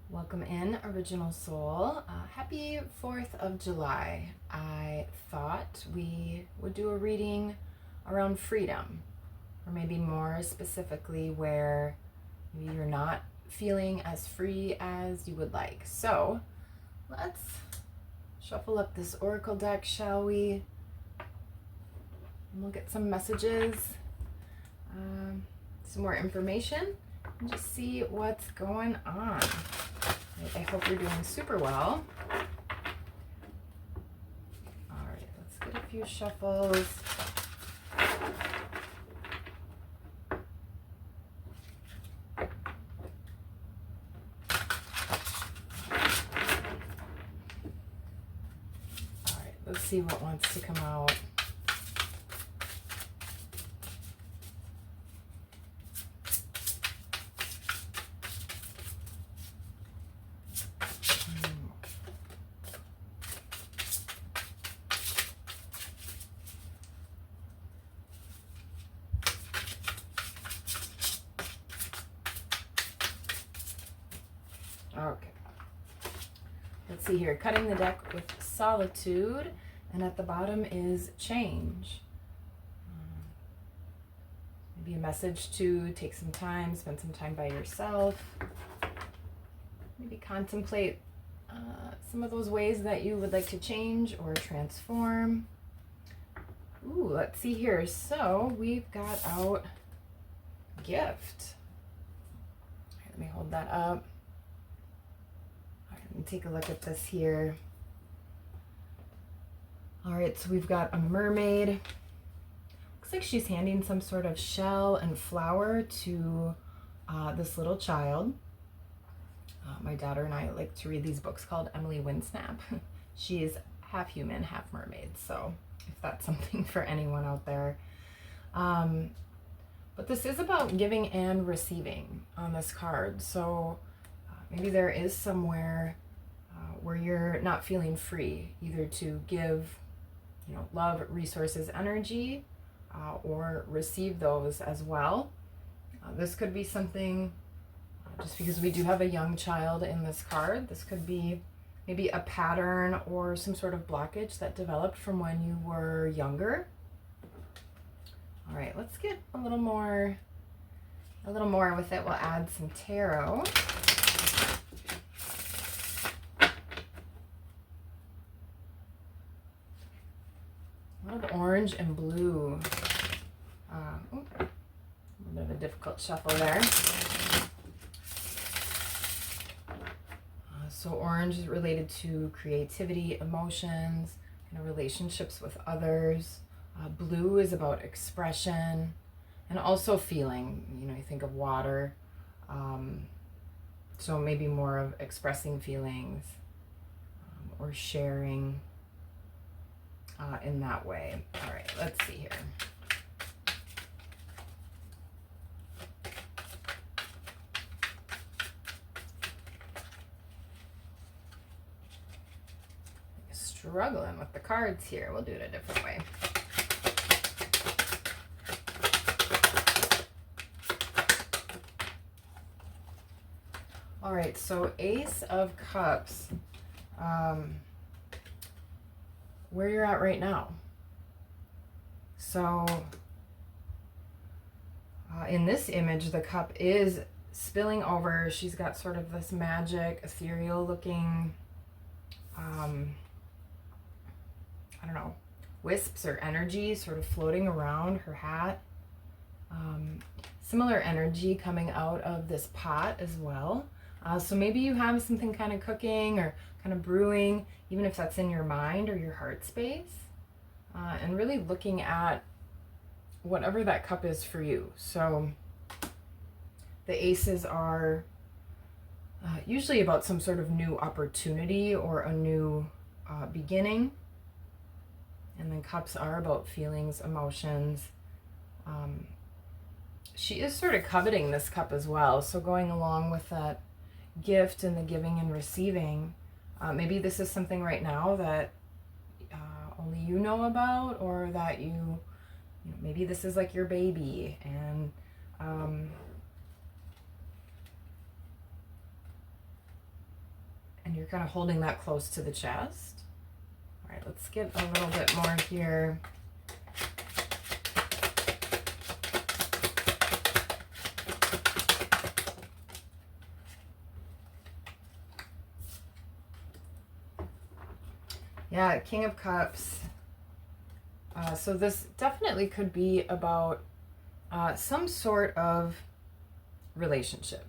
Welcome in, Original Soul. Happy 4th of July. I thought we would do a reading around freedom, or maybe more specifically where maybe you're not feeling as free as you would like. So let's shuffle up this oracle deck, shall we? And we'll get some messages, some more information, and just see what's going on. I hope you're doing super well. All right, let's get a few shuffles. All right, let's see what wants to come out. Okay, let's see here. Cutting the deck with solitude, and at the bottom is change. Maybe a message to take some time, spend some time by yourself. Maybe contemplate some of those ways that you would like to change or transform. Ooh, let's see here. So we've got out gift. All right, let me hold that up. Take a look at this here. All right, so we've got a mermaid. Looks like she's handing some sort of shell and flower to this little child. My daughter and I like to read these books called Emily Winsnap. She is half human, half mermaid, so if that's something for anyone out there. But this is about giving and receiving on this card. So maybe there is somewhere where you're not feeling free, either to give, love, resources, energy, or receive those as well. This could be something, just because we do have a young child in this card, this could be maybe a pattern or some sort of blockage that developed from when you were younger. All right, let's get a little more with it. We'll add some tarot. A lot of orange and blue. A little bit of a difficult shuffle there. So orange is related to creativity, emotions, relationships with others. Blue is about expression and also feeling. You think of water. So maybe more of expressing feelings or sharing. In that way. All right, let's see here. Struggling with the cards here. We'll do it a different way. All right, so Ace of Cups. Where you're at right now. So in this image, the cup is spilling over. She's got sort of this magic, ethereal looking, I don't know, wisps or energy sort of floating around her hat. Similar energy coming out of this pot as well. So maybe you have something kind of cooking or kind of brewing, even if that's in your mind or your heart space, and really looking at whatever that cup is for you. So the aces are usually about some sort of new opportunity or a new beginning. And then cups are about feelings, emotions. She is sort of coveting this cup as well. So going along with that gift and the giving and receiving, maybe this is something right now that only you know about, or that maybe this is like your baby, and and you're kind of holding that close to the chest. All right, let's get a little bit more here. Yeah, King of Cups. So this definitely could be about some sort of relationship.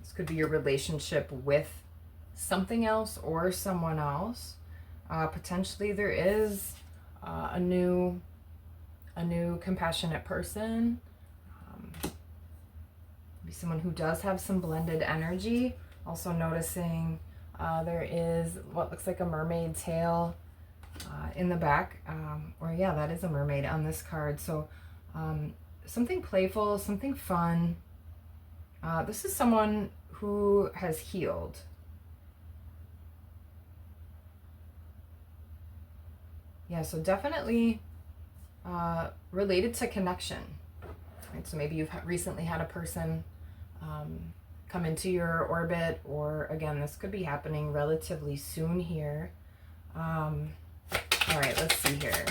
This could be your relationship with something else or someone else. Potentially there is a new compassionate person. Maybe someone who does have some blended energy. Also noticing there is what looks like a mermaid tail in the back. Or yeah, that is a mermaid on this card. So something playful, something fun. This is someone who has healed. Yeah, so definitely related to connection. Right? So maybe you've recently had a person come into your orbit, or again, this could be happening relatively soon here. All right, let's see here.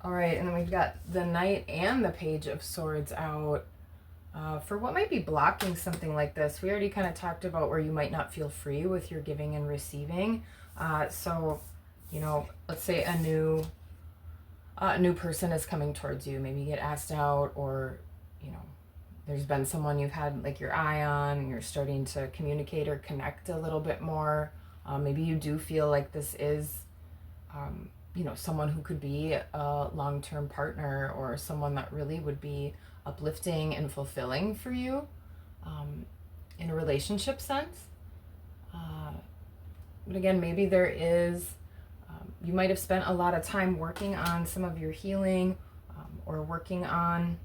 All right, and then we've got the Knight and the Page of Swords out for what might be blocking something like this. We already kind of talked about where you might not feel free with your giving and receiving. So, you know, let's say a new person is coming towards you. Maybe you get asked out, or, you know, there's been someone you've had like your eye on and you're starting to communicate or connect a little bit more. Maybe you do feel like this is you know, someone who could be a long-term partner, or someone that really would be uplifting and fulfilling for you in a relationship sense. But again, maybe there is, you might have spent a lot of time working on some of your healing, or working on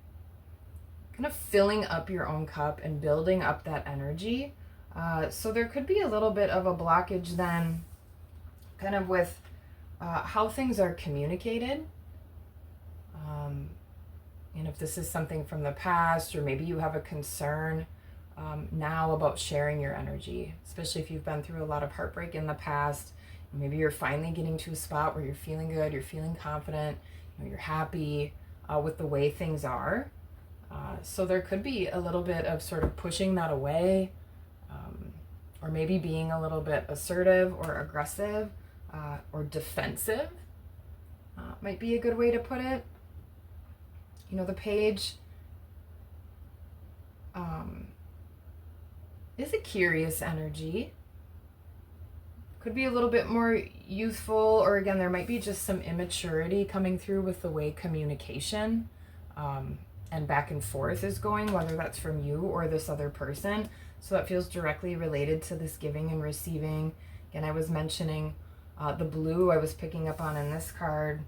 kind of filling up your own cup and building up that energy. So there could be a little bit of a blockage then, kind of with how things are communicated. And if this is something from the past, or maybe you have a concern now about sharing your energy, especially if you've been through a lot of heartbreak in the past. Maybe you're finally getting to a spot where you're feeling good, you're feeling confident, you know, you're happy with the way things are. So there could be a little bit of sort of pushing that away, or maybe being a little bit assertive or aggressive. Or defensive might be a good way to put it. You know, the page is a curious energy. Could be a little bit more youthful, or again, there might be just some immaturity coming through with the way communication and back and forth is going, whether that's from you or this other person. So that feels directly related to this giving and receiving. Again, I was mentioning the blue I was picking up on in this card.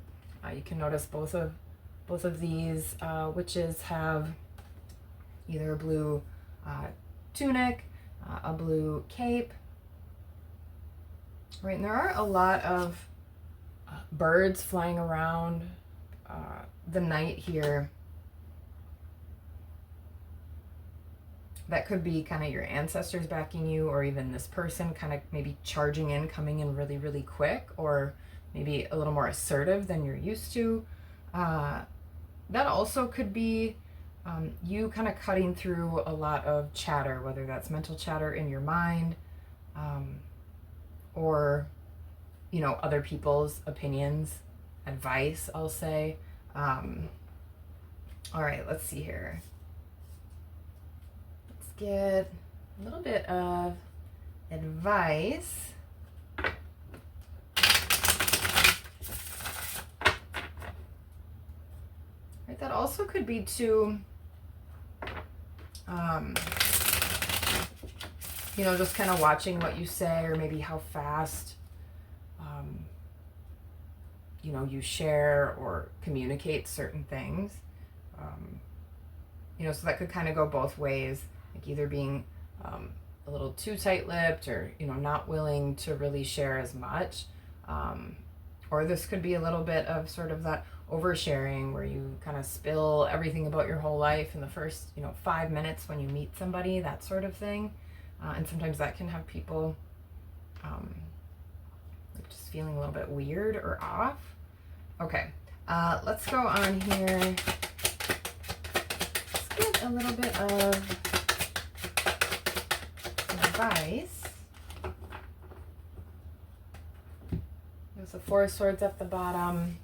You can notice both of these witches have either a blue tunic, a blue cape, right? And there are a lot of birds flying around the Knight here. That could be kind of your ancestors backing you, or even this person kind of maybe charging in, coming in really, really quick, or maybe a little more assertive than you're used to. That also could be you kind of cutting through a lot of chatter, whether that's mental chatter in your mind, or, you know, other people's opinions, advice, I'll say. All right, let's see here. Get a little bit of advice. Right, that also could be to, you know, just kind of watching what you say, or maybe how fast, you know, you share or communicate certain things. You know, so that could kind of go both ways. Like either being a little too tight-lipped, or, you know, not willing to really share as much. Or this could be a little bit of sort of that oversharing where you kind of spill everything about your whole life in the first, you know, 5 minutes when you meet somebody, that sort of thing. And sometimes that can have people like just feeling a little bit weird or off. Okay, let's go on here. Let's get a little bit of advice. There's the Four of Swords at the bottom.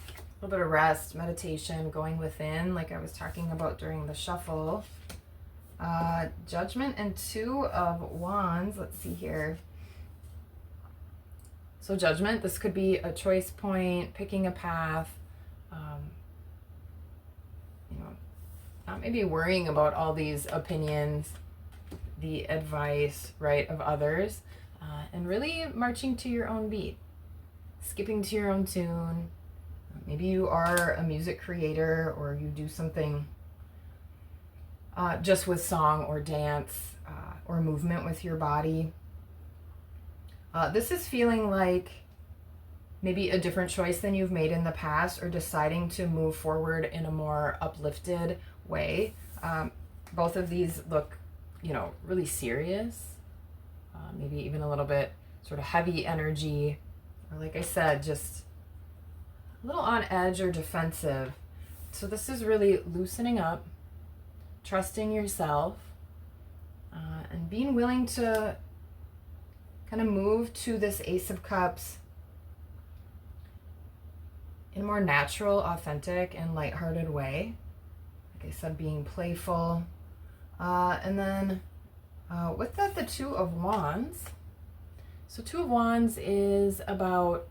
A little bit of rest, meditation, going within, like I was talking about during the shuffle. Judgment and Two of Wands. Let's see here. So Judgment, this could be a choice point, picking a path, you know, not maybe worrying about all these opinions, the advice, right, of others, and really marching to your own beat, skipping to your own tune. Maybe you are a music creator, or you do something just with song or dance or movement with your body. This is feeling like maybe a different choice than you've made in the past, or deciding to move forward in a more uplifted way. Both of these look, you know, really serious, maybe even a little bit sort of heavy energy, or like I said, just a little on edge or defensive. So this is really loosening up, trusting yourself, and being willing to kind of move to this Ace of Cups in a more natural, authentic, and lighthearted way. Like I said, being playful. And then with that, the Two of Wands. So Two of Wands is about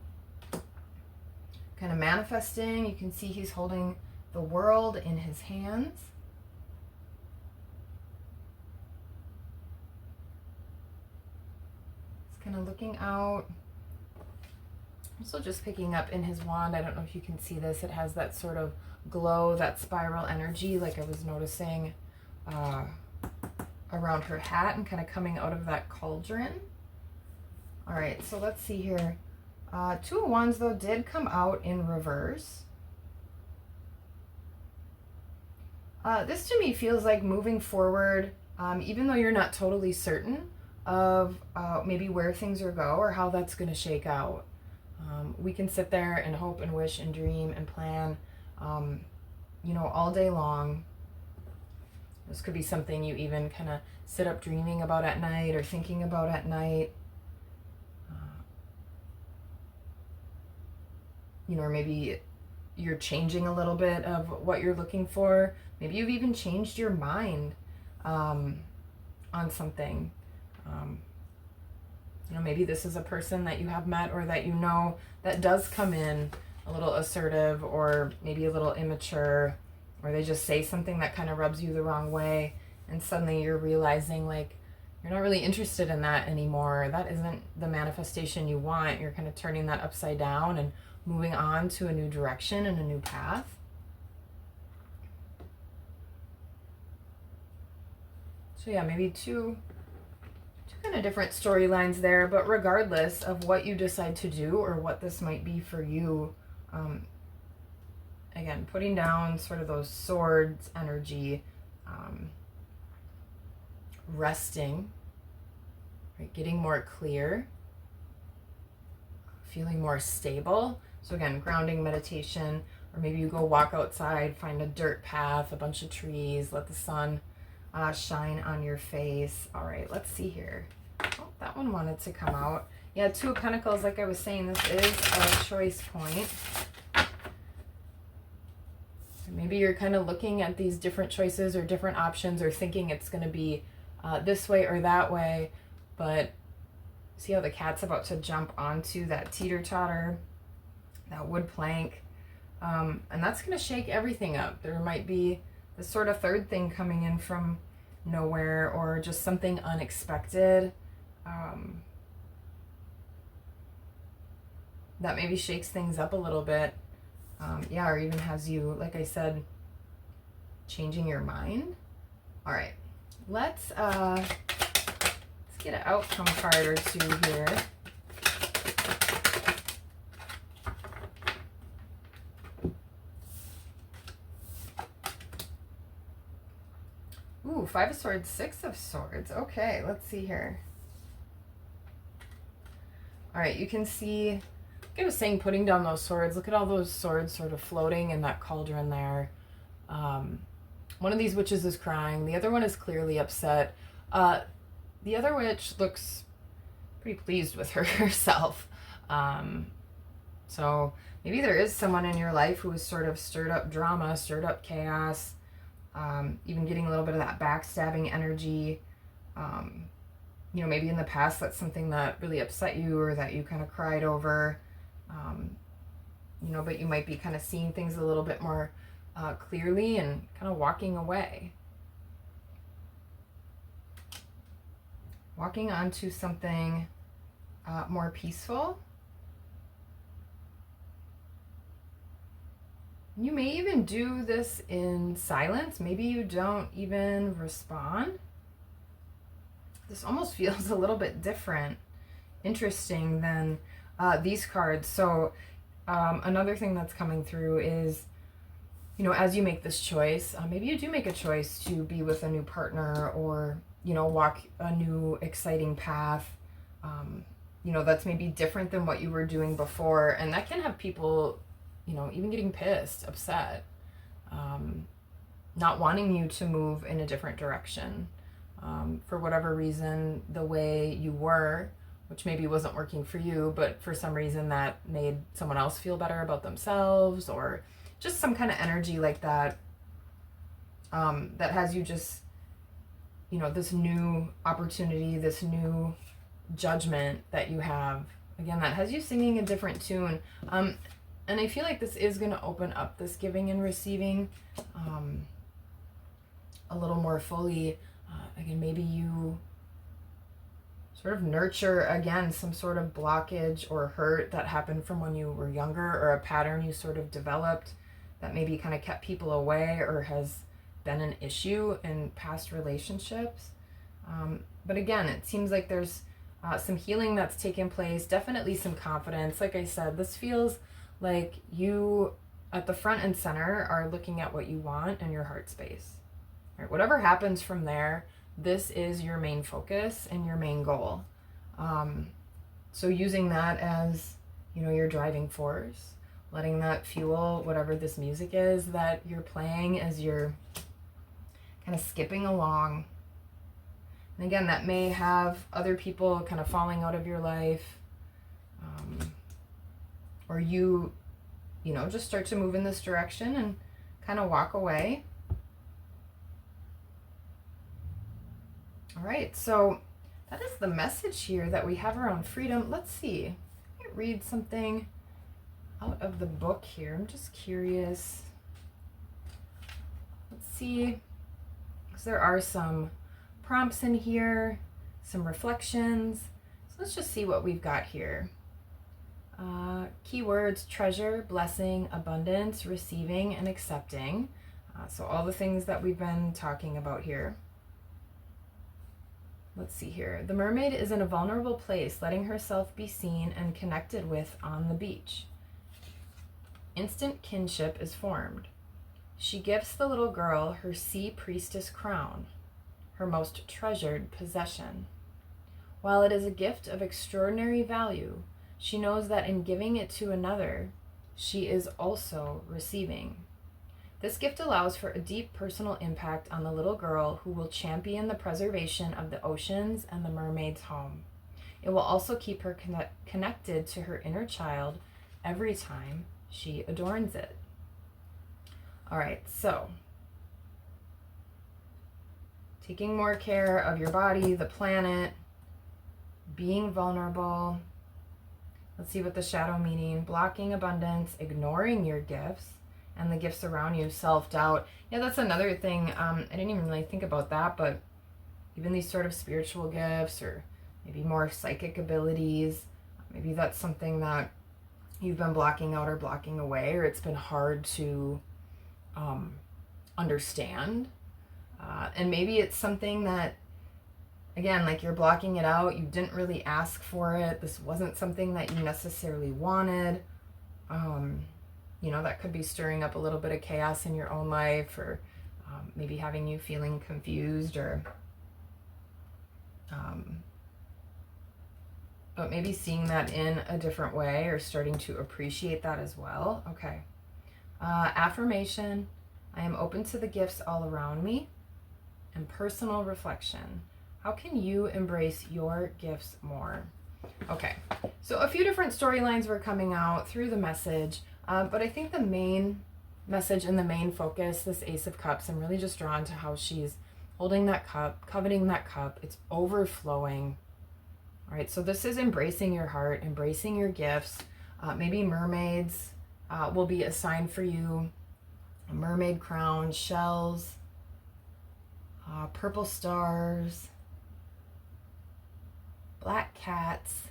kind of manifesting. You can see he's holding the world in his hands. He's kind of looking out. Also just picking up in his wand. I don't know if you can see this. It has that sort of glow, that spiral energy, like I was noticing around her hat, and kind of coming out of that cauldron. All right, so let's see here. Two of Wands, though, did come out in reverse. This to me feels like moving forward, even though you're not totally certain of maybe where things are go or how that's going to shake out. We can sit there and hope and wish and dream and plan, you know, all day long. This could be something you even kind of sit up dreaming about at night, or thinking about at night. You know, or maybe you're changing a little bit of what you're looking for. Maybe you've even changed your mind on something. You know, maybe this is a person that you have met, or that you know, that does come in a little assertive, or maybe a little immature, or they just say something that kind of rubs you the wrong way, and suddenly you're realizing, like, you're not really interested in that anymore. That isn't the manifestation you want. You're kind of turning that upside down and moving on to a new direction and a new path. So yeah, maybe two kind of different storylines there, but regardless of what you decide to do or what this might be for you, again, putting down sort of those swords energy, resting, right, getting more clear, feeling more stable. So again, grounding, meditation, or maybe you go walk outside, find a dirt path, a bunch of trees, let the sun shine on your face. All right, let's see here. Oh, that one wanted to come out. Yeah, Two of Pentacles, like I was saying, this is a choice point. Maybe you're kind of looking at these different choices or different options, or thinking it's going to be this way or that way, but see how the cat's about to jump onto that teeter-totter, that wood plank, and that's going to shake everything up. There might be this sort of third thing coming in from nowhere, or just something unexpected that maybe shakes things up a little bit. Yeah, or even has you, like I said, changing your mind. All right, let's get an outcome card or two here. Ooh, 5 of Swords, 6 of Swords. Okay, let's see here. All right, you can see, like I was saying, putting down those swords. Look at all those swords sort of floating in that cauldron there. One of these witches is crying. The other one is clearly upset. The other witch looks pretty pleased with herself. So maybe there is someone in your life who has sort of stirred up drama, stirred up chaos, even getting a little bit of that backstabbing energy. You know, maybe in the past that's something that really upset you or that you kind of cried over. You know, but you might be kind of seeing things a little bit more clearly and kind of walking away. Walking onto something more peaceful. You may even do this in silence. Maybe you don't even respond. This almost feels a little bit different, interesting than these cards. So another thing that's coming through is, you know, as you make this choice, maybe you do make a choice to be with a new partner or, you know, walk a new exciting path, you know, that's maybe different than what you were doing before. And that can have people, you know, even getting pissed, upset, not wanting you to move in a different direction. For whatever reason, the way you were, which maybe wasn't working for you, but for some reason that made someone else feel better about themselves, or just some kind of energy like that, that has you just, you know, this new opportunity, this new judgment that you have, again, that has you singing a different tune. And I feel like this is going to open up this giving and receiving a little more fully. Again, maybe you sort of nurture, again, some sort of blockage or hurt that happened from when you were younger, or a pattern you sort of developed that maybe kind of kept people away or has been an issue in past relationships. But again, it seems like there's some healing that's taken place, definitely some confidence. Like I said, this feels like you at the front and center are looking at what you want in your heart space. Right? Whatever happens from there, this is your main focus and your main goal. So using that as, you know, your driving force, letting that fuel whatever this music is that you're playing as you're kind of skipping along. And again, that may have other people kind of falling out of your life, or you know, just start to move in this direction and kind of walk away. All right, so that is the message here that we have around freedom. Let's see. Let me read something out of the book here. I'm just curious. Let's see, because there are some prompts in here, some reflections. So let's just see what we've got here. Keywords: treasure, blessing, abundance, receiving, and accepting. So all the things that we've been talking about here. Let's see here. The mermaid is in a vulnerable place, letting herself be seen and connected with on the beach. Instant kinship is formed. She gifts the little girl her sea priestess crown, her most treasured possession. While it is a gift of extraordinary value, she knows that in giving it to another, she is also receiving. This gift allows for a deep personal impact on the little girl, who will champion the preservation of the oceans and the mermaid's home. It will also keep her connected to her inner child every time she adorns it. All right, so taking more care of your body, the planet, being vulnerable. Let's see what the shadow meaning: blocking abundance, ignoring your gifts and the gifts around you, self-doubt. Yeah, that's another thing. I didn't even really think about that, but even these sort of spiritual gifts, or maybe more psychic abilities, maybe that's something that you've been blocking out or blocking away, or it's been hard to understand. And maybe it's something that Again, like you're blocking it out. You didn't really ask for it. This wasn't something that you necessarily wanted. You know, that could be stirring up a little bit of chaos in your own life, or maybe having you feeling confused, or but maybe seeing that in a different way, or starting to appreciate that as well. Okay. Affirmation: I am open to the gifts all around me. And personal reflection: how can you embrace your gifts more? Okay, so a few different storylines were coming out through the message, but I think the main message and the main focus, this Ace of Cups, I'm really just drawn to how she's holding that cup, coveting that cup. It's overflowing. All right, so this is embracing your heart, embracing your gifts. Maybe mermaids will be a sign for you. A mermaid crown, shells, purple stars, black cats,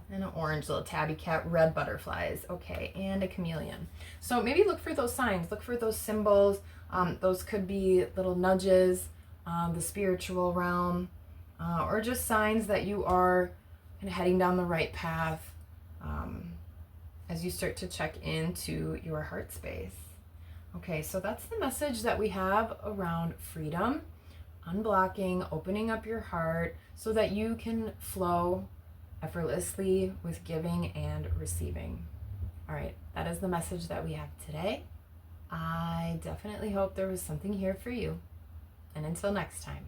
and an orange little tabby cat, red butterflies. Okay, and a chameleon. So maybe look for those signs, look for those symbols. Those could be little nudges, the spiritual realm, or just signs that you are kind of heading down the right path as you start to check into your heart space. Okay, so that's the message that we have around freedom, unblocking, opening up your heart so that you can flow effortlessly with giving and receiving. All right, that is the message that we have today. I definitely hope there was something here for you. And until next time.